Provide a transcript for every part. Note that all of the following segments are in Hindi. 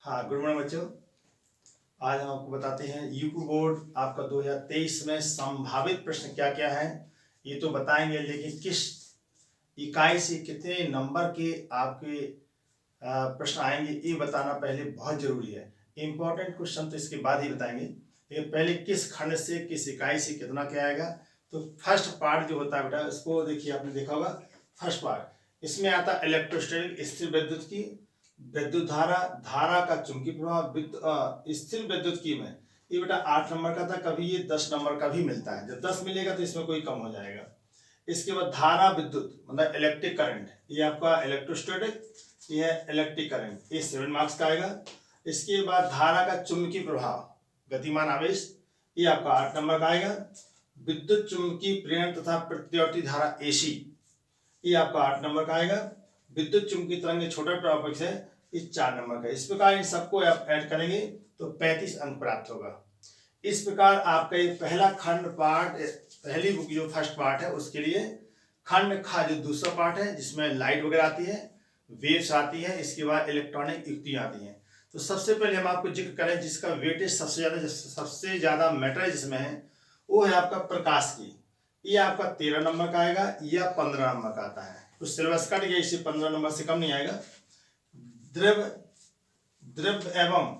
हाँ, गुड मॉर्निंग बच्चों। आज हम आपको बताते हैं यूपी बोर्ड आपका 2023 में संभावित प्रश्न क्या क्या है ये तो बताएंगे, लेकिन किस इकाई से कितने नंबर के आपके प्रश्न आएंगे ये बताना पहले बहुत जरूरी है। इंपॉर्टेंट क्वेश्चन तो इसके बाद ही बताएंगे, लेकिन पहले किस खंड से किस इकाई से कितना क्या आएगा। तो फर्स्ट पार्ट जो होता है बेटा, इसको देखिए, आपने देखा होगा। फर्स्ट पार्ट इसमें आता है इलेक्ट्रोस्टैटिक स्थिर विद्युत की विद्युत धारा, धारा का चुंबकीय प्रभाव, स्थिर विद्युत की में ये बेटा 8 नंबर का था, कभी ये 10 नंबर का भी मिलता है। जब 10 मिलेगा तो इसमें कोई कम हो जाएगा। इसके बाद धारा विद्युत मतलब इलेक्ट्रिक करंट, ये आपका इलेक्ट्रोस्टैटिक, ये है इलेक्ट्रिक करंट, ये 7 मार्क्स का आएगा। इसके बाद धारा का चुंबकीय प्रभाव गतिमान आवेश, ये आपका 8 नंबर का आएगा। विद्युत चुंबकीय प्रेरण तथा प्रतिवर्ती धारा एसी, ये आपका 8 नंबर का आएगा। विद्युत चुंबकीय तरंग छोटा टॉपिक है, ये 4 नंबर का। इस प्रकार इन सबको आप ऐड करेंगे तो 35 अंक प्राप्त होगा। इस प्रकार आपका ये पहला खंड पार्ट, पहली बुक जो फर्स्ट पार्ट है उसके लिए खंड खा जो दूसरा पार्ट है, जिसमें लाइट वगैरह आती है, वेव्स आती है, इसके बाद इलेक्ट्रॉनिक युक्तियां आती हैं। तो सबसे पहले हम आपको जिक्र करें जिसका वेटेज सबसे ज्यादा मैटर जिसमें है, वो है आपका प्रकाश की। ये आपका 13 नंबर का आएगा या 15 नंबर का आता है। तो सिलेबस कट गया, इससे 15 नंबर से कम नहीं आएगा। द्रव्य द्रव्य एवं,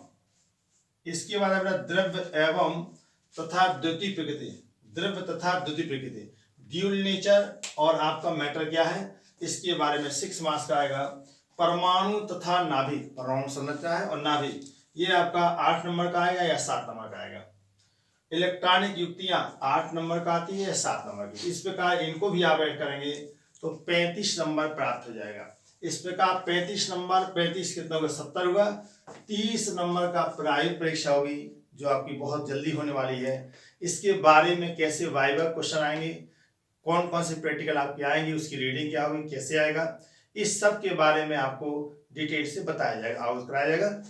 इसके बाद है द्रव्य एवं तथा द्युति प्रकृति, द्रव्य तथा द्युति प्रकृति, ड्यूल नेचर और आपका मैटर क्या है, इसके बारे में 6 मार्क्स का आएगा। परमाणु तथा नाभिक, परमाणु संरचना है और नाभिक, ये आपका 8 नंबर का आएगा या 7 नंबर का आएगा। इलेक्ट्रॉनिक युक्तियां 8 नंबर का आती है या 7 नंबर की। इस प्रकार इनको भी आप ऐड करेंगे तो 35 नंबर प्राप्त हो जाएगा। इस प्रकार 35 नंबर, 35 कितना होगा, 70 होगा। 30 नंबर का प्रायोगिक परीक्षा होगी जो आपकी बहुत जल्दी होने वाली है। इसके बारे में कैसे वाइवा क्वेश्चन आएंगे, कौन कौन से प्रैक्टिकल आपके आएंगे, उसकी रीडिंग क्या होगी, कैसे आएगा, इस सब के बारे में आपको डिटेल से बताया जाएगा, अवगत कराया जाएगा।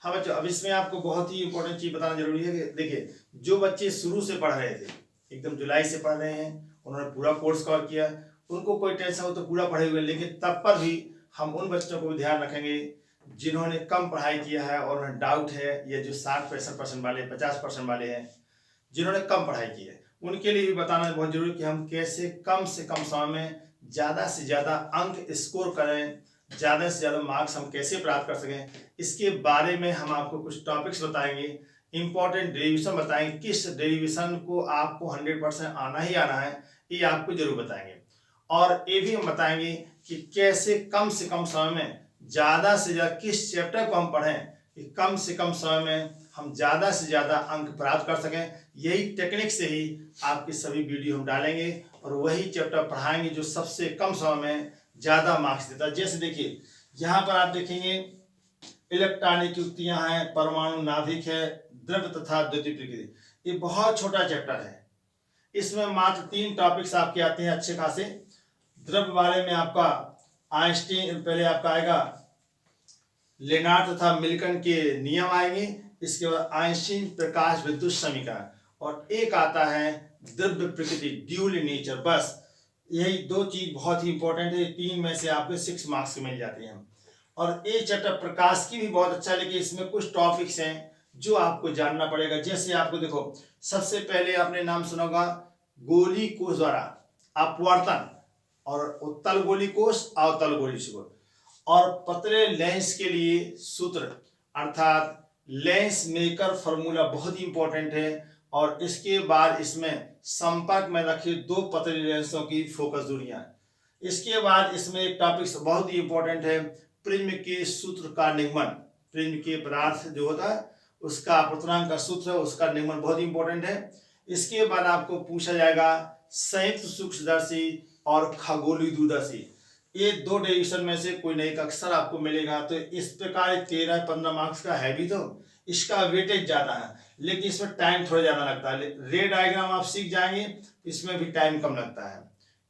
हाँ बच्चों, अब इसमें आपको बहुत ही इंपॉर्टेंट चीज बताना जरूरी है कि देखिए, जो बच्चे शुरू से पढ़ रहे थे, एकदम जुलाई से पढ़ रहे हैं, उन्होंने पूरा कोर्स कवर किया, उनको कोई टेंशन हो तो पूरा पढ़े हुए, लेकिन तब पर भी हम उन बच्चों को भी ध्यान रखेंगे जिन्होंने कम पढ़ाई किया है और उन्हें डाउट है, ये जो 60-65% वाले, 50% वाले हैं जिन्होंने कम पढ़ाई की है, उनके लिए भी बताना बहुत जरूरी कि हम कैसे कम से कम समय में ज़्यादा से ज़्यादा अंक स्कोर करें, ज़्यादा से ज़्यादा मार्क्स हम कैसे प्राप्त कर सकें। इसके बारे में हम आपको कुछ टॉपिक्स बताएंगे, इंपॉर्टेंट डेरिवेशन बताएंगे, किस डेरिवेशन को आपको 100% आना ही आना है, ये आपको जरूर बताएंगे। और ये भी हम बताएंगे कि कैसे कम से कम समय में ज़्यादा से ज़्यादा किस चैप्टर को हम पढ़ें कि कम से कम समय में हम ज़्यादा से ज़्यादा अंक प्राप्त कर सकें। यही टेक्निक से ही आपकी सभी वीडियो हम डालेंगे और वही चैप्टर पढ़ाएंगे जो सबसे कम समय में ज़्यादा मार्क्स देता है। जैसे देखिए, यहाँ पर आप देखेंगे इलेक्ट्रॉनिक युक्तियाँ हैं, परमाणु नाभिक है, द्रव्य तथा द्युति प्रकृति, ये बहुत छोटा चैप्टर है। इसमें मात्र 3 टॉपिक्स आपके आते हैं अच्छे खासे। द्रव्य वाले में आपका आइंस्टीन, पहले आपका आएगा लेनार्ड तथा मिल्टन के नियम आएंगे, इसके बाद आइंस्टीन प्रकाश विद्युत समीकरण, और एक आता है द्रव्य प्रकृति, ड्यूल नेचर। बस यही 2 चीज बहुत ही इंपॉर्टेंट है, 3 में से आपके 6 मार्क्स मिल जाते हैं। और ये चैप्टर प्रकाश की भी बहुत अच्छा है, लेकिन इसमें कुछ टॉपिक्स हैं जो आपको जानना पड़ेगा। जैसे आपको देखो, सबसे पहले आपने नाम सुना होगा गोली कोष द्वारा अपवर्तन, और उत्तल गोली कोष, अवतल गोली कोष, और पतले लेंस के लिए सूत्र अर्थात लेंस मेकर फॉर्मूला बहुत ही इंपॉर्टेंट है। और इसके बाद इसमें संपर्क में रखे 2 पतले लेंसों की फोकस दूरियां। इसके बाद इसमें एक टॉपिक बहुत ही इंपॉर्टेंट है, प्रिज्म के सूत्र का निगमन, प्रिज्म के पदार्थ जो होता है उसका अपवर्तनांक का सूत्र है, उसका निगमन बहुत ही इंपॉर्टेंट है। इसके बाद आपको पूछा जाएगा संयुक्त सूक्ष्मदर्शी और खगोलीय दूरदर्शी, ये 2 डेरिवेशन में से कोई नहीं का अक्सर आपको मिलेगा। तो इस प्रकार 13-15 मार्क्स का है भी, तो इसका वेटेज ज़्यादा है, लेकिन इसमें टाइम थोड़ा ज़्यादा लगता है। रे डायग्राम आप सीख जाएंगे, इसमें भी टाइम कम लगता है,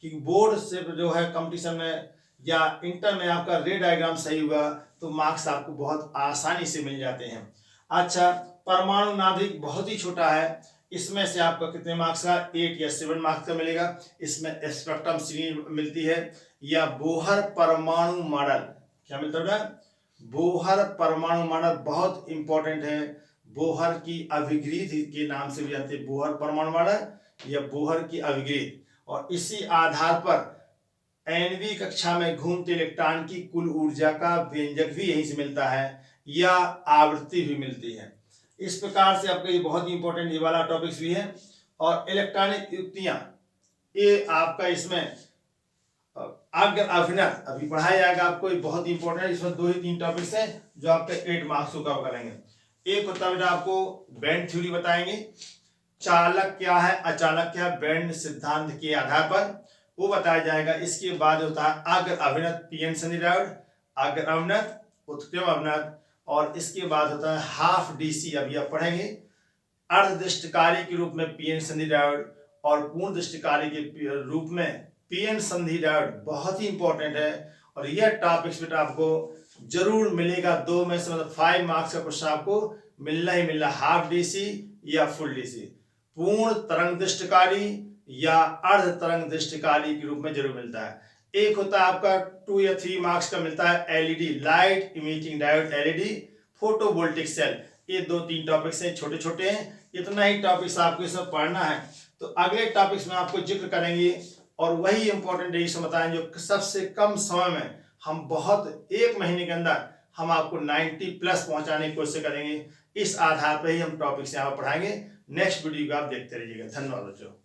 क्योंकि बोर्ड से जो है कंपटीशन में या इंटर में आपका रे डायग्राम सही हुआ तो मार्क्स आपको बहुत आसानी से मिल जाते हैं। अच्छा, परमाणु नाभिक बहुत ही छोटा है, इसमें से आपका कितने मार्क्स का, 8 या 7 मार्क्स का मिलेगा। इसमें स्पेक्ट्रम श्रेणी मिलती है या बोहर परमाणु मॉडल, क्या मिलता है, बोहर परमाणु मॉडल बहुत इंपॉर्टेंट है। बोहर की अभिग्रित के नाम से भी जानते हैं, बोहर परमाणु मॉडल या बोहर की अभिग्रित। और इसी आधार पर 9वीं कक्षा में घूमते इलेक्ट्रॉन की कुल ऊर्जा का व्यंजक भी यहीं से मिलता है या आवृत्ति भी मिलती है। इस प्रकार से आपका ये बहुत ही इंपॉर्टेंट ये वाला टॉपिक्स भी है। और इलेक्ट्रॉनिक युक्तियां, ये आपका इसमें अग्र अभिनत अभी पढ़ाया जाएगा आपको, ये बहुत ही इंपॉर्टेंट है। इसमें 2 ही 3 टॉपिक्स हैं जो आपके 8 मार्क्स को कवर करेंगे। एक होता है बेटा आपको बैंड थ्योरी बताएंगे, चालक क्या है अचालक क्या है बैंड सिद्धांत के आधार पर वो बताया जाएगा। इसके बाद होता है अग्र अभिनत पीएन सन्धि डायोड, अग्र अभिनत उत्क्रम अभिनत। और इसके बाद होता है हाफ डीसी, अभी आप पढ़ेंगे, अर्धदृष्टकारी के रूप में पीएन सन्धि डायोड और पूर्ण दृष्टकारी के रूप में पीएन संधि डायोड, बहुत ही इंपॉर्टेंट है। और यह टॉपिक्स बेटा आपको जरूर मिलेगा, 2 में से मतलब 5 मार्क्स का क्वेश्चन आपको मिलना ही मिलना, हाफ डीसी या फुल डीसी, पूर्ण तरंग दृष्टकारी या अर्ध तरंग दृष्टकारी के रूप में जरूर मिलता है। एक होता है आपका 2 या 3 मार्क्स का मिलता है LED, light emitting diode LED, photovoltaic cell. ये 2-3 टॉपिक्स हैं, छोटे छोटे हैं, इतना ही टॉपिक्स आपको इसमें पढ़ना है। तो अगले टॉपिक्स में आपको जिक्र करेंगे और वही इंपॉर्टेंट एडिशन बताएं जो सबसे कम समय में हम बहुत 1 महीने के अंदर हम आपको 90+ पहुंचाने की कोशिश करेंगे। इस आधार पर ही हम टॉपिक्स यहाँ पर पढ़ाएंगे। नेक्स्ट वीडियो को आप देखते रहिएगा। धन्यवाद बच्चों।